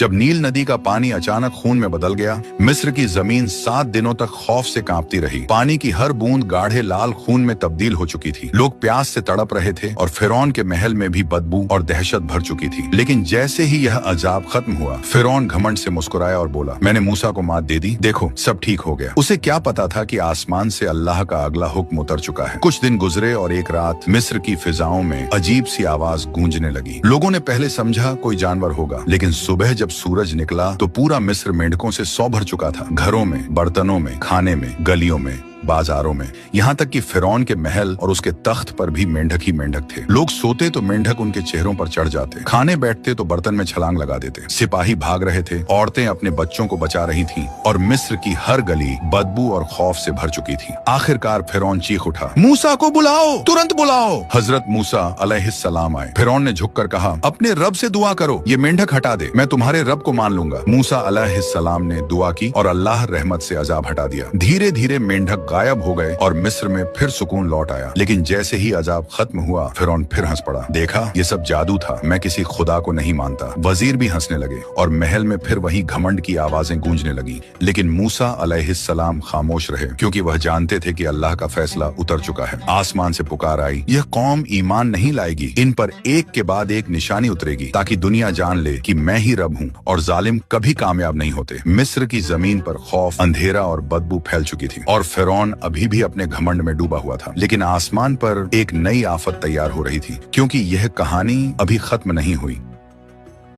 जब नील नदी का पानी अचानक खून में बदल गया, मिस्र की जमीन 7 दिनों तक खौफ से कांपती रही। पानी की हर बूंद गाढ़े लाल खून में तब्दील हो चुकी थी। लोग प्यास से तड़प रहे थे और फिरौन के महल में भी बदबू और दहशत भर चुकी थी। लेकिन जैसे ही यह अजाब खत्म हुआ, फिरौन घमंड से मुस्कुराया और बोला, मैंने मूसा को मात दे दी, देखो सब ठीक हो गया। उसे क्या पता था कि आसमान से अल्लाह का अगला हुक्म उतर चुका है। कुछ दिन गुजरे और एक रात मिस्र की फिजाओं में अजीब सी आवाज गूंजने लगी। लोगों ने पहले समझा कोई जानवर होगा, लेकिन सुबह जब सूरज निकला तो पूरा मिस्र मेंढकों से सौ भर चुका था। घरों में, बर्तनों में, खाने में, गलियों में, बाजारों में, यहाँ तक कि फिरौन के महल और उसके तख्त पर भी मेंढक ही मेंढक थे। लोग सोते तो मेंढक उनके चेहरों पर चढ़ जाते, खाने बैठते तो बर्तन में छलांग लगा देते। सिपाही भाग रहे थे, औरतें अपने बच्चों को बचा रही थीं और मिस्र की हर गली बदबू और खौफ से भर चुकी थी। आखिरकार फिरौन चीख उठा, मूसा को बुलाओ, तुरंत बुलाओ। हजरत मूसा अलैहिस्सलाम आए। फिरौन ने झुककर कहा, अपने रब से दुआ करो, ये मेंढक हटा दे, मैं तुम्हारे रब को मान लूंगा। मूसा अलैहिस्सलाम ने दुआ की और अल्लाह रहमत से अजाब हटा दिया। धीरे धीरे मेंढक गायब हो गए और मिस्र में फिर सुकून लौट आया। लेकिन जैसे ही अजाब खत्म हुआ, फिरौन फिर हंस पड़ा। देखा, ये सब जादू था, मैं किसी खुदा को नहीं मानता। वजीर भी हंसने लगे और महल में फिर वही घमंड की आवाजें गूंजने लगी। लेकिन मूसा अलैहिस्सलाम खामोश रहे, क्योंकि वह जानते थे कि अल्लाह का फैसला उतर चुका है। आसमान से पुकार आई, यह कौम ईमान नहीं लाएगी, इन पर एक के बाद एक निशानी उतरेगी, ताकि दुनिया जान ले कि मैं ही रब हूँ और जालिम कभी कामयाब नहीं होते। मिस्र की जमीन पर खौफ, अंधेरा और बदबू फैल चुकी थी और फिरौन अभी भी अपने घमंड में डूबा हुआ था। लेकिन आसमान पर एक नई आफत तैयार हो रही थी, क्योंकि यह कहानी अभी खत्म नहीं हुई।